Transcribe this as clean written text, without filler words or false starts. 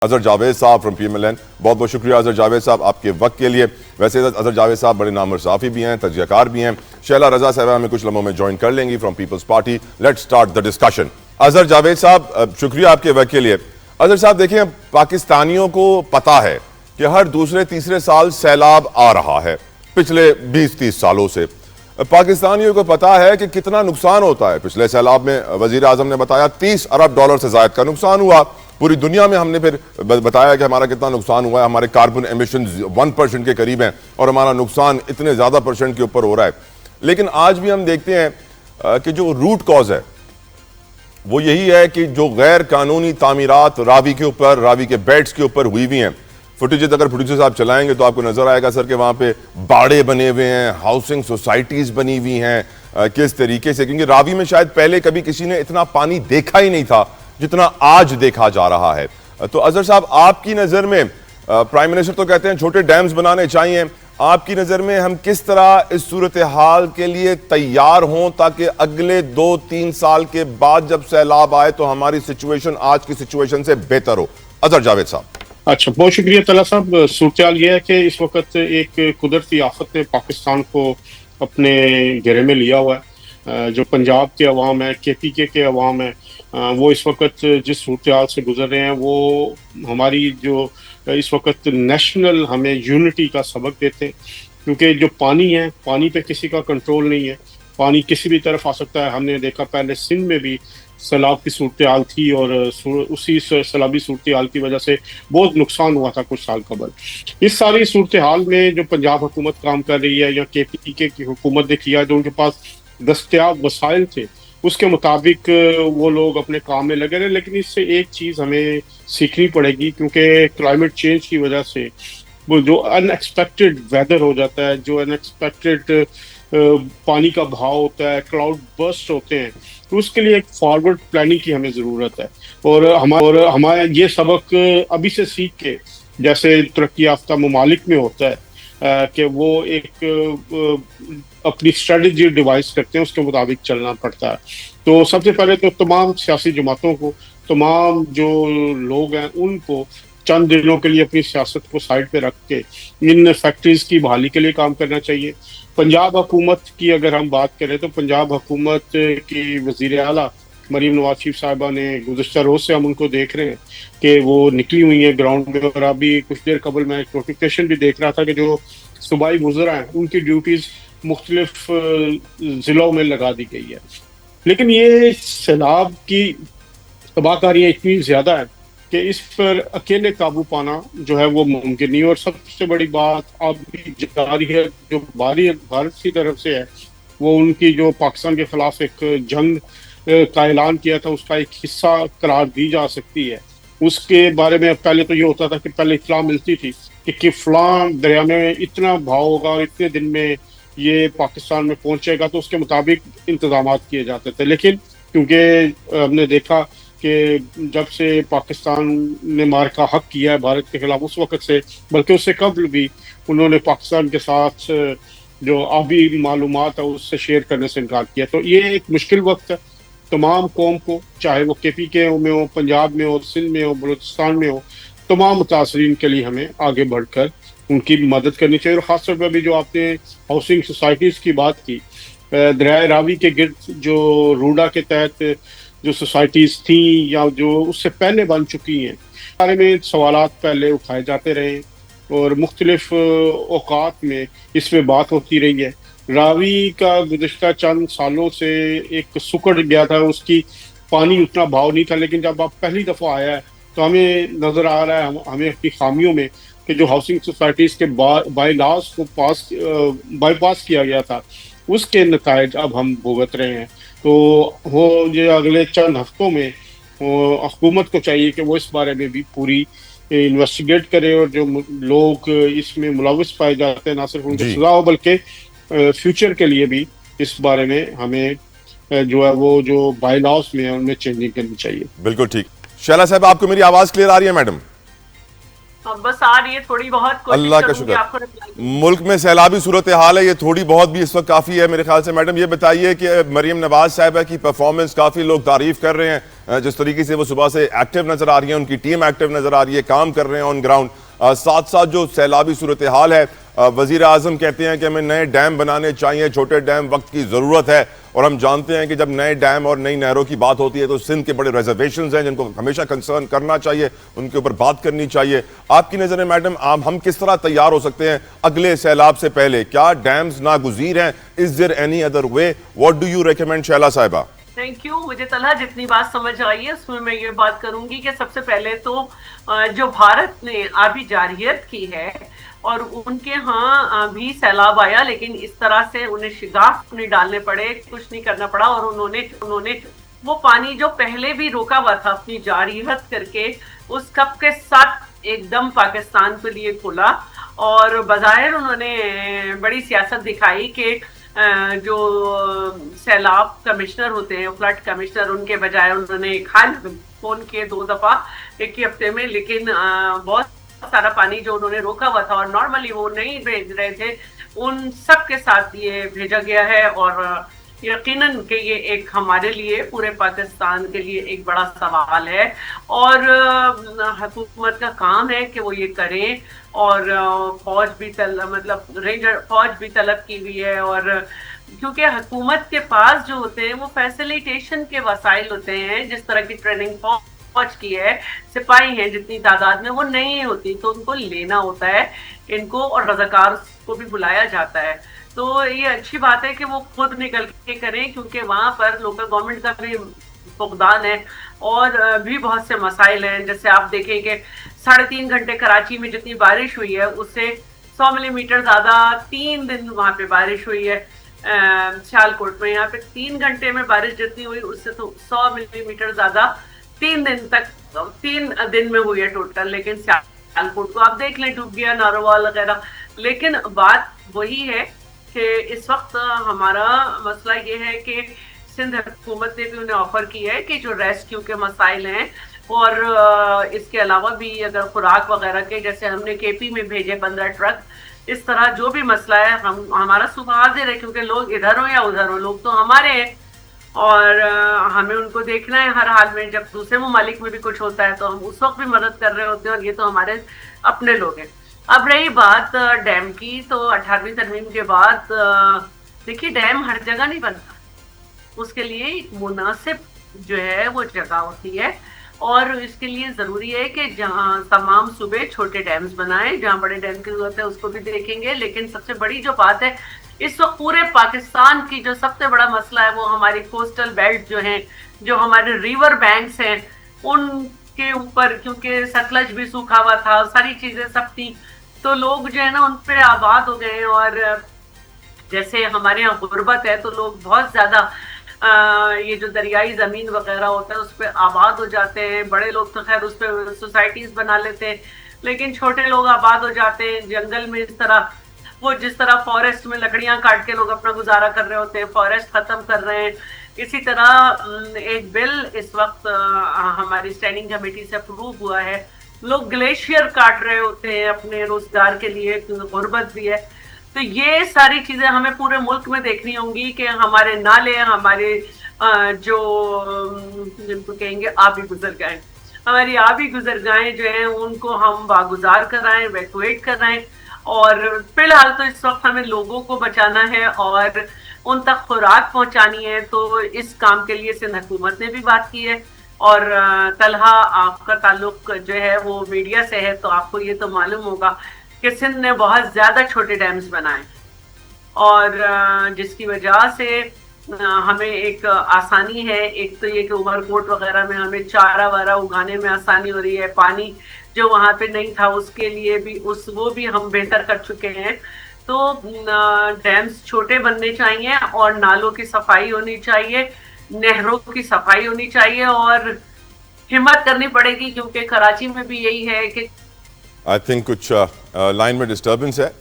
اظہر جاوید صاحب from PMLN. بہت بہت شکریہ اظہر جاوید صاحب آپ کے وقت کے لیے. ویسے اظہر جاوید صاحب بڑے نامور صحافی بھی ہیں, تجزیہ کار بھی ہیں. شیلا رضا صاحبہ ہمیں کچھ لمحوں میں جوائن کر لیں گی from People's Party. Let's start the discussion. Azhar Javed صاحب شکریہ آپ کے وقت کے لیے. اظہر صاحب دیکھیں, پاکستانیوں کو پتا ہے کہ ہر دوسرے تیسرے سال سیلاب آ رہا ہے پچھلے 20-30 سالوں سے. پاکستانیوں کو پتا ہے کہ کتنا نقصان ہوتا ہے. پچھلے سیلاب میں وزیر اعظم نے بتایا $30 ارب سے زائد کا نقصان ہوا. پوری دنیا میں ہم نے پھر بتایا کہ ہمارا کتنا نقصان ہوا ہے. ہمارے کاربن ایمیشنز 1% کے قریب ہیں اور ہمارا نقصان اتنے زیادہ % کے اوپر ہو رہا ہے. لیکن آج بھی ہم دیکھتے ہیں کہ جو روٹ کاز ہے وہ یہی ہے کہ جو غیر قانونی تعمیرات راوی کے اوپر, راوی کے بیڈز کے اوپر ہوئی ہوئی ہیں. فوٹیجز اگر پروڈیوسر صاحب چلائیں گے تو آپ کو نظر آئے گا سر کہ وہاں پہ باڑے بنے ہوئے ہیں, ہاؤسنگ سوسائٹیز بنی ہوئی ہیں. کس طریقے سے, کیونکہ راوی میں شاید پہلے کبھی کسی نے اتنا پانی دیکھا ہی نہیں تھا جتنا آج دیکھا جا رہا ہے. تو اظہر صاحب آپ کی نظر میں, پرائم منسٹر تو کہتے ہیں چھوٹے ڈیمز بنانے چاہیے, آپ کی نظر میں ہم کس طرح اس صورتحال کے لیے تیار ہوں تاکہ اگلے 2-3 سال کے بعد جب سیلاب آئے تو ہماری سچویشن آج کی سچویشن سے بہتر ہو؟ اظہر جاوید صاحب. اچھا, بہت شکریہ طلعت صاحب. صورتحال یہ ہے کہ اس وقت ایک قدرتی آفت نے پاکستان کو اپنے گھیرے میں لیا ہوا ہے. جو پنجاب کے عوام ہے, KPK کے عوام ہے, وہ اس وقت جس صورتحال سے گزر رہے ہیں وہ ہماری جو اس وقت نیشنل ہمیں یونٹی کا سبق دیتے ہیں. کیونکہ جو پانی ہے, پانی پہ کسی کا کنٹرول نہیں ہے, پانی کسی بھی طرف آ سکتا ہے. ہم نے دیکھا پہلے سندھ میں بھی سیلاب کی صورتحال تھی اور اسی سیلابی صورتحال کی وجہ سے بہت نقصان ہوا تھا کچھ سال قبل. اس ساری صورتحال میں جو پنجاب حکومت کام کر رہی ہے یا KPK کی حکومت نے کیا, جو ان کے پاس دستیاب وسائل تھے اس کے مطابق وہ لوگ اپنے کام میں لگے رہے. لیکن اس سے ایک چیز ہمیں سیکھنی پڑے گی, کیونکہ کلائمیٹ چینج کی وجہ سے وہ جو ان ایکسپیکٹڈ ویدر ہو جاتا ہے, جو ان ایکسپیکٹڈ پانی کا بہاؤ ہوتا ہے, کلاؤڈ برسٹ ہوتے ہیں, تو اس کے لیے ایک فارورڈ پلاننگ کی ہمیں ضرورت ہے. اور ہمارا یہ سبق ابھی سے سیکھ کے, جیسے ترقی یافتہ ممالک میں ہوتا ہے کہ وہ ایک اپنی اسٹریٹجی ڈیوائز کرتے ہیں, اس کے مطابق چلنا پڑتا ہے. تو سب سے پہلے تو تمام سیاسی جماعتوں کو, تمام جو لوگ ہیں ان کو چند دنوں کے لیے اپنی سیاست کو سائڈ پہ رکھ کے ان فیکٹریز کی بحالی کے لیے کام کرنا چاہیے. پنجاب حکومت کی اگر ہم بات کریں تو پنجاب حکومت کی وزیر اعلیٰ مریم نواز شریف صاحبہ نے گزشتہ روز سے ہم ان کو دیکھ رہے ہیں کہ وہ نکلی ہوئی ہیں گراؤنڈ میں. اور ابھی کچھ دیر قبل میں ایک نوٹیفکیشن بھی دیکھ رہا تھا کہ جو صوبائی وزراء ہیں ان کی ڈیوٹیز مختلف ضلعوں میں لگا دی گئی ہے. لیکن یہ سیلاب کی تباہ کاریاں اتنی زیادہ ہے کہ اس پر اکیلے قابو پانا جو ہے وہ ممکن نہیں. اور سب سے بڑی بات اب بھی جاری ہے, جو بھارت کی طرف سے ہے, وہ ان کی جو پاکستان کے خلاف ایک جنگ کا اعلان کیا تھا اس کا ایک حصہ قرار دی جا سکتی ہے. اس کے بارے میں پہلے تو یہ ہوتا تھا کہ پہلے اطلاع ملتی تھی کہ فلاں دریا میں اتنا بہاؤ ہوگا اور اتنے دن میں یہ پاکستان میں پہنچے گا, تو اس کے مطابق انتظامات کیے جاتے تھے. لیکن کیونکہ ہم نے دیکھا کہ جب سے پاکستان نے مارکا حق کیا ہے بھارت کے خلاف, اس وقت سے بلکہ اس سے قبل بھی انہوں نے پاکستان کے ساتھ جو آبی معلومات ہے اس سے شیئر کرنے سے انکار کیا. تو یہ ایک مشکل وقت ہے تمام قوم کو, چاہے وہ KPK میں ہو, پنجاب میں ہو, سندھ میں ہو, بلوچستان میں ہو. تمام متاثرین کے لیے ہمیں آگے بڑھ کر ان کی مدد کرنی چاہیے. اور خاص طور پہ بھی جو آپ نے ہاؤسنگ سوسائٹیز کی بات کی, دریائے راوی کے گرد جو روڈا کے تحت جو سوسائٹیز تھیں یا جو اس سے پہلے بن چکی ہیں, بارے میں سوالات پہلے اٹھائے جاتے رہے اور مختلف اوقات میں اس میں بات ہوتی رہی ہے. راوی کا گزشتہ چند سالوں سے ایک سکڑ گیا تھا, اس کی پانی اتنا بہاؤ نہیں تھا. لیکن جب آپ پہلی دفعہ آیا ہے تو ہمیں نظر آ رہا ہے, ہمیں اپنی خامیوں میں, کہ جو ہاؤسنگ سوسائٹیز کے بائی لاز کو بائی پاس کیا گیا تھا اس کے نتائج اب ہم بھگت رہے ہیں. تو وہ یہ اگلے چند ہفتوں میں حکومت کو چاہیے کہ وہ اس بارے میں بھی پوری انویسٹیگیٹ کرے, اور جو لوگ اس میں ملوث پائے جاتے ہیں نہ صرف ان کو سزا ہو بلکہ فیوچر کے لیے بھی اس بارے میں ہمیں جو ہے وہ جو بائی لاز میں ہے ان میں چینجنگ کرنی چاہیے. بالکل ٹھیک. شیلا صاحب آپ کو میری آواز کلیئر آ رہی ہے میڈم؟ بس آ رہی ہے تھوڑی بہت، کوشش اللہ کا کروں گی شکر. آپ کو reply کرنے کی. ملک میں سیلابی صورتحال ہے، یہ تھوڑی بہت بھی اس وقت کافی ہے میرے خیال سے. میڈم یہ بتائیے کہ مریم نواز صاحبہ کی پرفارمنس کافی لوگ تعریف کر رہے ہیں، جس طریقے سے وہ صبح سے ایکٹیو نظر آ رہی ہیں، ان کی ٹیم ایکٹیو نظر آ رہی ہے، کام کر رہے ہیں آن گراؤنڈ. ساتھ ساتھ جو سیلابی صورتحال ہے، وزیر اعظم کہتے ہیں کہ ہمیں نئے ڈیم بنانے چاہیے، چھوٹے ڈیم وقت کی ضرورت ہے. اور ہم جانتے ہیں کہ جب نئے ڈیم اور نئی نہروں کی بات ہوتی ہے تو سندھ کے بڑے ریزرویشنز ہیں جن کو ہمیشہ کنسرن کرنا چاہیے، ان کے اوپر بات کرنی چاہیے. آپ کی نظر میں میڈم ہم کس طرح تیار ہو سکتے ہیں اگلے سیلاب سے پہلے؟ کیا ڈیمز ناگزیر ہیں؟ Is there any other way? What do you recommend Sheila صاحبہ؟ Thank you. مجھے طلحہ جتنی بات سمجھ آئی ہے اس میں یہ بات کروں گی کہ سب سے پہلے تو جو بھارت نے آبی جارحیت کی ہے اور ان کے ہاں بھی سیلاب آیا، لیکن اس طرح سے انہیں شگاف نہیں ڈالنے پڑے، کچھ نہیں کرنا پڑا، اور انہوں نے وہ پانی جو پہلے بھی روکا ہوا تھا اپنی جارحیت کر کے، اس کپ کے ساتھ ایک دم پاکستان کے لیے کھولا. اور بظاہر انہوں نے بڑی سیاست دکھائی کہ جو سیلاب کمشنر ہوتے ہیں، فلڈ کمشنر، ان کے بجائے انہوں نے فون کیے 2 دفعہ ایک ہی ہفتے میں، لیکن بہت سارا پانی جو انہوں نے روکا ہوا تھا اور نارملی وہ نہیں بھیج رہے تھے، ان سب کے ساتھ یہ بھیجا گیا ہے. اور یقیناً کہ یہ ایک ہمارے لیے، پورے پاکستان کے لیے ایک بڑا سوال ہے، اور حکومت کا کام ہے کہ وہ یہ کریں. اور فوج بھی رینجر فوج بھی طلب کی ہوئی ہے، اور کیونکہ حکومت کے پاس جو ہوتے ہیں وہ فیسیلیٹیشن کے وسائل ہوتے ہیں، جس طرح کی ٹریننگ فوج کی ہے، سپاہی ہیں جتنی تعداد میں وہ نہیں ہوتی، تو ان کو لینا ہوتا ہے ان کو، اور رضاکار کو بھی بلایا جاتا ہے. تو یہ اچھی بات ہے کہ وہ خود نکل کے کریں، کیونکہ وہاں پر لوکل گورنمنٹ کا بھی فقدان ہے اور بھی بہت سے مسائل ہیں. جیسے آپ دیکھیں کہ 3.5 گھنٹے کراچی میں جتنی بارش ہوئی ہے اس سے 100 ملی میٹر زیادہ 3 دن وہاں پہ بارش ہوئی ہے. سیالکوٹ میں یہاں پہ 3 گھنٹے میں بارش جتنی ہوئی اس سے تو 100 ملی میٹر زیادہ 3 دن میں ہوئی ہے ٹوٹل. لیکن سیالکوٹ کو آپ دیکھ لیں، ڈوب گیا، ناروال وغیرہ. لیکن بات وہی ہے کہ اس وقت ہمارا مسئلہ یہ ہے کہ سندھ حکومت نے بھی انہیں آفر کی ہے کہ جو ریسکیو کے مسائل ہیں، اور اس کے علاوہ بھی اگر خوراک وغیرہ کے، جیسے ہم نے کے پی میں بھیجے 15 ٹرک، اس طرح جو بھی مسئلہ ہے ہمارا صبح حاضر ہے، کیونکہ لوگ ادھر ہو یا ادھر ہو، لوگ تو ہمارے ہیں اور ہمیں ان کو دیکھنا ہے ہر حال میں. جب دوسرے ممالک میں بھی کچھ ہوتا ہے تو ہم اس وقت بھی مدد کر رہے ہوتے ہیں، اور یہ تو ہمارے اپنے لوگ ہیں. اب رہی بات ڈیم کی، تو 18ویں ترمیم کے بعد دیکھیے ڈیم ہر جگہ نہیں بنتا، اس کے لیے ایک مناسب جو ہے وہ جگہ ہوتی ہے، اور اس کے لیے ضروری ہے کہ جہاں تمام صوبے چھوٹے ڈیمز بنائیں، جہاں بڑے ڈیم کی ضرورت ہے اس کو بھی دیکھیں گے. لیکن سب سے بڑی جو بات ہے اس وقت پورے پاکستان کی جو سب سے بڑا مسئلہ ہے وہ ہماری کوسٹل بیلٹ جو ہیں، جو ہمارے ریور بینکس ہیں، ان کے اوپر، کیونکہ ستلج بھی سوکھا ہوا تھا، ساری چیزیں سب تھی، تو لوگ جو ہے نا ان پہ آباد ہو گئے ہیں. اور جیسے ہمارے یہاں غربت ہے تو لوگ بہت زیادہ یہ جو دریائی زمین وغیرہ ہوتا ہے اس پہ آباد ہو جاتے ہیں. بڑے لوگ تو خیر اس پہ سوسائٹیز بنا لیتے ہیں، لیکن چھوٹے لوگ آباد ہو جاتے ہیں جنگل میں. جس طرح فارسٹ میں لکڑیاں کاٹ کے لوگ اپنا گزارا کر رہے ہوتے ہیں، فارسٹ ختم کر رہے ہیں. اسی طرح ایک بل اس وقت ہماری اسٹینڈنگ کمیٹی سے اپروو ہوا ہے، لوگ گلیشیئر کاٹ رہے ہوتے ہیں اپنے روزگار کے لیے، غربت بھی ہے. تو یہ ساری چیزیں ہمیں پورے ملک میں دیکھنی ہوں گی کہ ہمارے نالے، ہمارے جو جن کو کہیں گے آبی گزرگاہیں، ہماری آبی گزرگاہیں جو ہیں ان کو ہم واگزار کرائیں، ایویکویٹ کرائیں. اور فی الحال تو اس وقت ہمیں لوگوں کو بچانا ہے اور ان تک خوراک پہنچانی ہے. تو اس کام کے لیے سندھ حکومت نے بھی بات کی ہے. اور طلحہ آپ کا تعلق جو ہے وہ میڈیا سے ہے، تو آپ کو یہ تو معلوم ہوگا کہ سندھ نے بہت زیادہ چھوٹے ڈیمز بنائے، اور جس کی وجہ سے ہمیں ایک آسانی ہے. ایک تو یہ کہ عمر کوٹ وغیرہ میں ہمیں چارہ وارہ اگانے میں آسانی ہو رہی ہے، پانی جو وہاں پہ نہیں تھا اس کے لیے بھی وہ بھی ہم بہتر کر چکے ہیں. تو ڈیمز چھوٹے بننے چاہیے، اور نالوں کی صفائی ہونی چاہیے، نہروں کی صفائی ہونی چاہیے، اور ہمت کرنی پڑے گی، کیونکہ کراچی میں بھی یہی ہے کہ آئی تھنک کچھ لائن میں ڈسٹربنس ہے.